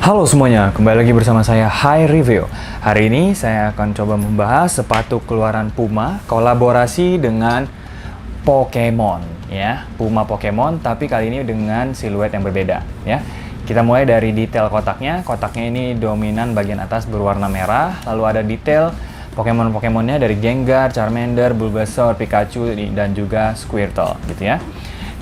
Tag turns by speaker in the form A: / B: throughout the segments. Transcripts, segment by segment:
A: Halo semuanya, kembali lagi bersama saya Hai Review. Hari ini saya akan coba membahas sepatu keluaran Puma kolaborasi dengan Pokemon ya. Puma Pokemon tapi kali ini dengan siluet yang berbeda ya. Kita mulai dari detail kotaknya. Kotaknya ini dominan bagian atas berwarna merah, lalu ada detail Pokemon-Pokemonnya dari Gengar, Charmander, Bulbasaur, Pikachu dan juga Squirtle gitu ya.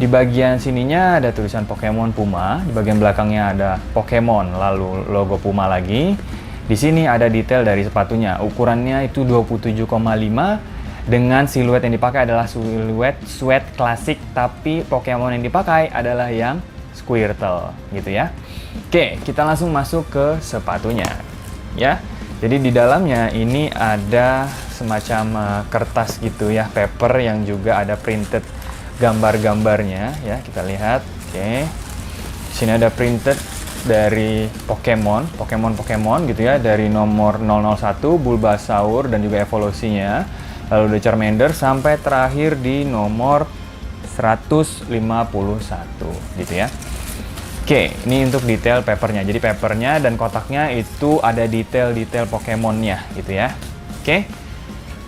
A: Di bagian sininya ada tulisan Pokemon Puma, di bagian belakangnya ada Pokemon, lalu logo Puma lagi. Di sini ada detail dari sepatunya, ukurannya itu 27,5 dengan siluet yang dipakai adalah siluet sweat klasik, tapi Pokemon yang dipakai adalah yang Squirtle gitu ya. Oke, kita langsung masuk ke sepatunya ya. Jadi di dalamnya ini ada semacam kertas gitu ya, paper yang juga ada printed gambar-gambarnya ya, kita lihat. Oke. Di sini ada printed dari Pokemon gitu ya, dari nomor 001 Bulbasaur dan juga evolusinya. Lalu dari Charmander sampai terakhir di nomor 151 gitu ya. Oke, ini untuk detail papernya. Jadi papernya dan kotaknya itu ada detail-detail Pokemonnya gitu ya. Oke.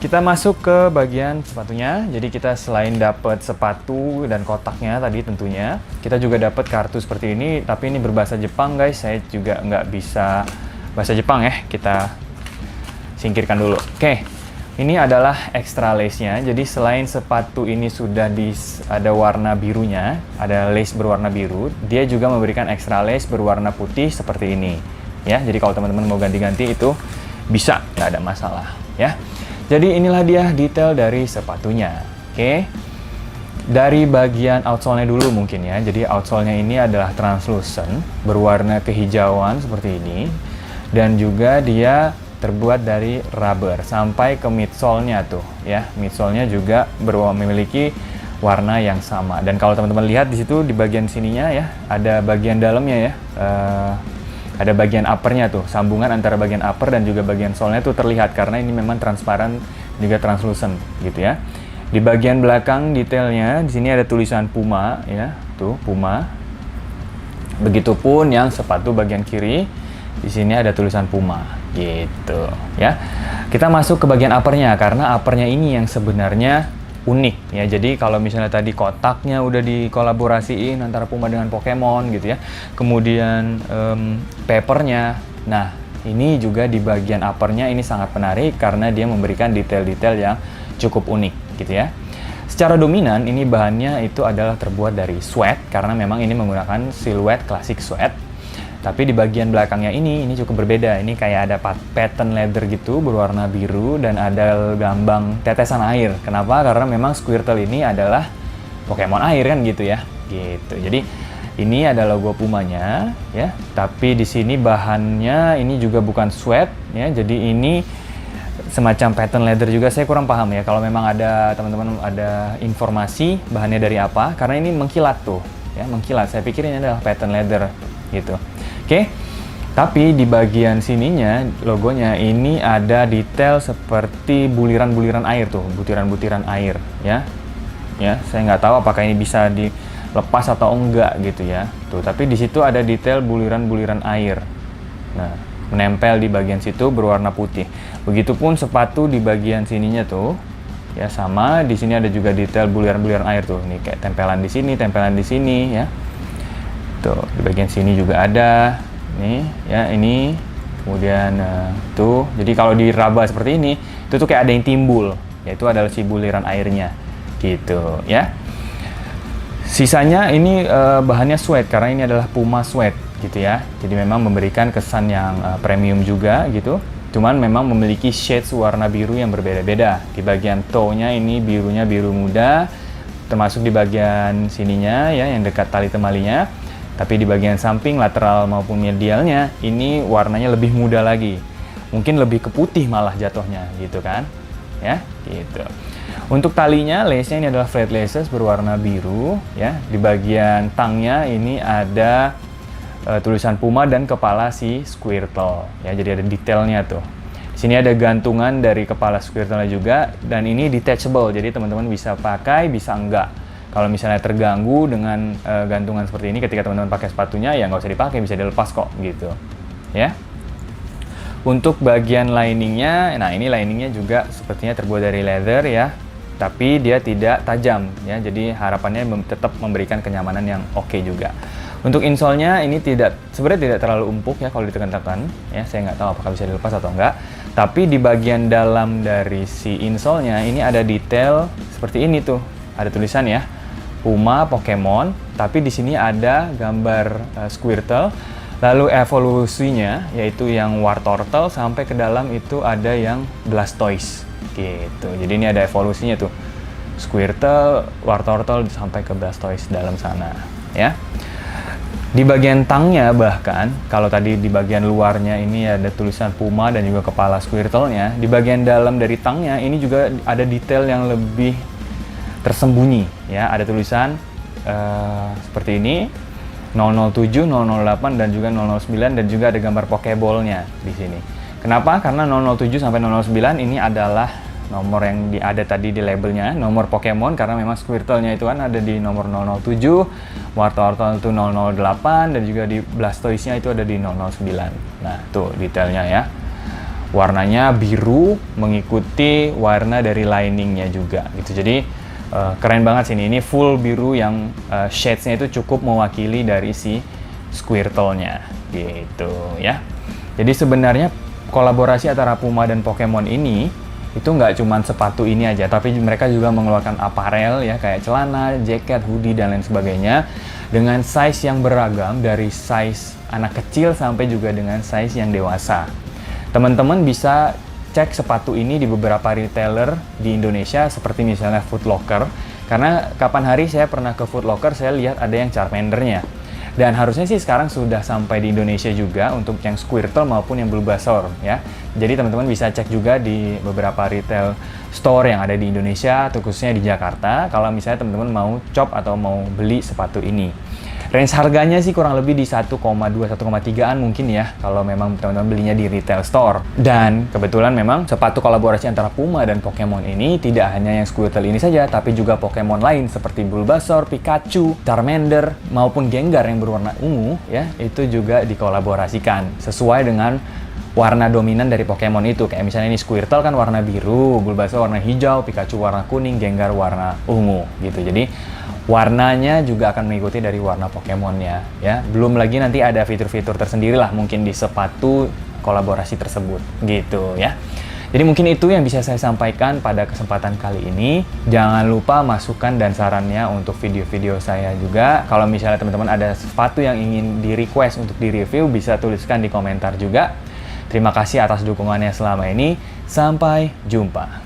A: Kita masuk ke bagian sepatunya. Jadi kita selain dapat sepatu dan kotaknya tadi tentunya, kita juga dapat kartu seperti ini. Tapi ini berbahasa Jepang guys. Saya juga nggak bisa bahasa Jepang ya. Kita singkirkan dulu. Oke, ini adalah extra lace-nya. Jadi selain sepatu ini sudah ada warna birunya, ada lace berwarna biru, dia juga memberikan extra lace berwarna putih seperti ini. Ya, jadi kalau teman-teman mau ganti-ganti itu bisa, nggak ada masalah ya. Jadi inilah dia detail dari sepatunya. Oke. Dari bagian outsole-nya dulu mungkin ya. Jadi outsole-nya ini adalah translucent, berwarna kehijauan seperti ini. Dan juga dia terbuat dari rubber sampai ke midsole-nya tuh ya. Midsole-nya juga memiliki warna yang sama. Dan kalau teman-teman lihat di situ di bagian sininya ya, ada bagian dalamnya ya. Ada bagian uppernya tuh, sambungan antara bagian upper dan juga bagian sole-nya tuh terlihat karena ini memang transparan juga translucent gitu ya. Di bagian belakang detailnya di sini ada tulisan Puma ya, tuh Puma. Begitupun yang sepatu bagian kiri, di sini ada tulisan Puma gitu ya. Kita masuk ke bagian uppernya karena uppernya ini yang sebenarnya unik ya. Jadi kalau misalnya tadi kotaknya udah dikolaborasiin antara Puma dengan Pokemon gitu ya, kemudian papernya, nah ini juga di bagian uppernya ini sangat menarik karena dia memberikan detail-detail yang cukup unik gitu ya. Secara dominan ini bahannya itu adalah terbuat dari sweat karena memang ini menggunakan siluet klasik sweat. Tapi di bagian belakangnya ini cukup berbeda. Ini kayak ada pattern leather gitu berwarna biru dan ada gambar tetesan air. Kenapa? Karena memang Squirtle ini adalah Pokemon air kan gitu ya. Gitu. Jadi ini ada logo Pumanya ya. Tapi di sini bahannya ini juga bukan sweat ya. Jadi ini semacam pattern leather juga. Saya kurang paham ya. Kalau memang ada teman-teman ada informasi bahannya dari apa? Karena ini mengkilat tuh ya, mengkilat. Saya pikir ini adalah pattern leather gitu. Oke, tapi di bagian sininya logonya ini ada detail seperti buliran-buliran air tuh, butiran-butiran air ya. Ya, saya nggak tahu apakah ini bisa dilepas atau enggak gitu ya. Tuh, tapi di situ ada detail buliran-buliran air. Nah, menempel di bagian situ berwarna putih. Begitupun sepatu di bagian sininya tuh. Ya sama, di sini ada juga detail buliran-buliran air tuh. Nih kayak tempelan di sini ya. Tuh, di bagian sini juga ada nih ya, ini kemudian tuh. Jadi kalau diraba seperti ini itu tuh kayak ada yang timbul, yaitu adalah si buliran airnya gitu ya. Sisanya ini bahannya sweat karena ini adalah Puma sweat gitu ya. Jadi memang memberikan kesan yang premium juga gitu. Cuman memang memiliki shades warna biru yang berbeda-beda. Di bagian toe-nya ini birunya biru muda, termasuk di bagian sininya ya yang dekat tali temalinya. Tapi di bagian samping, lateral maupun medialnya ini warnanya lebih muda lagi. Mungkin lebih ke putih malah jatuhnya gitu kan. Ya, gitu. Untuk talinya, lace-nya ini adalah flat laces berwarna biru ya. Di bagian tangnya ini ada tulisan Puma dan kepala si Squirtle ya. Jadi ada detailnya tuh. Di sini ada gantungan dari kepala Squirtle juga dan ini detachable. Jadi teman-teman bisa pakai, bisa enggak. Kalau misalnya terganggu dengan gantungan seperti ini ketika teman-teman pakai sepatunya, ya nggak usah dipakai, bisa dilepas kok gitu ya. Untuk bagian liningnya, nah ini liningnya juga sepertinya terbuat dari leather ya, tapi dia tidak tajam ya, jadi harapannya tetap memberikan kenyamanan yang oke juga. Untuk insole-nya ini sebenarnya tidak terlalu empuk ya kalau ditekan-tekan ya, saya nggak tahu apakah bisa dilepas atau enggak. Tapi di bagian dalam dari si insole-nya ini ada detail seperti ini tuh, ada tulisan ya, Puma Pokemon, tapi di sini ada gambar Squirtle. Lalu evolusinya yaitu yang Wartortle sampai ke dalam itu ada yang Blastoise gitu. Jadi ini ada evolusinya tuh. Squirtle, Wartortle sampai ke Blastoise dalam sana ya. Di bagian tangnya bahkan kalau tadi di bagian luarnya ini ada tulisan Puma dan juga kepala Squirtle-nya, di bagian dalam dari tangnya ini juga ada detail yang lebih tersembunyi ya. Ada tulisan seperti ini. 007, 008 dan juga 009 dan juga ada gambar Pokeball-nya di sini. Kenapa? Karena 007 sampai 009 ini adalah nomor yang ada tadi di labelnya, nomor Pokemon, karena memang Squirtle-nya itu kan ada di nomor 007, Wartortle itu 008 dan juga di Blastoise-nya itu ada di 009. Nah, tuh detailnya ya. Warnanya biru mengikuti warna dari liningnya juga gitu. Jadi keren banget sih ini full biru yang shades-nya itu cukup mewakili dari si Squirtle-nya gitu ya. Jadi sebenarnya kolaborasi antara Puma dan Pokemon ini itu nggak cuma sepatu ini aja, tapi mereka juga mengeluarkan apparel ya, kayak celana, jaket, hoodie dan lain sebagainya dengan size yang beragam, dari size anak kecil sampai juga dengan size yang dewasa. Teman-teman bisa cek sepatu ini di beberapa retailer di Indonesia seperti misalnya Foot Locker, karena kapan hari saya pernah ke Foot Locker, saya lihat ada yang Charmander-nya. Dan harusnya sih sekarang sudah sampai di Indonesia juga untuk yang Squirtle maupun yang Bulbasaur ya. Jadi teman-teman bisa cek juga di beberapa retail store yang ada di Indonesia, atau khususnya di Jakarta, kalau misalnya teman-teman mau shop atau mau beli sepatu ini. Range harganya sih kurang lebih di 1,2-1,3an mungkin ya, kalau memang teman-teman belinya di retail store. Dan kebetulan memang sepatu kolaborasi antara Puma dan Pokemon ini tidak hanya yang Squirtle ini saja, tapi juga Pokemon lain seperti Bulbasaur, Pikachu, Charmander, maupun Gengar yang berwarna ungu ya, itu juga dikolaborasikan sesuai dengan warna dominan dari Pokemon itu. Kayak misalnya ini Squirtle kan warna biru, Bulbasaur warna hijau, Pikachu warna kuning, Gengar warna ungu gitu. Jadi warnanya juga akan mengikuti dari warna Pokemonnya ya. Belum lagi nanti ada fitur-fitur tersendiri lah mungkin di sepatu kolaborasi tersebut gitu ya. Jadi mungkin itu yang bisa saya sampaikan pada kesempatan kali ini. Jangan lupa masukan dan sarannya untuk video-video saya juga. Kalau misalnya teman-teman ada sepatu yang ingin di-request untuk di-review, bisa tuliskan di komentar juga. Terima kasih atas dukungannya selama ini. Sampai jumpa.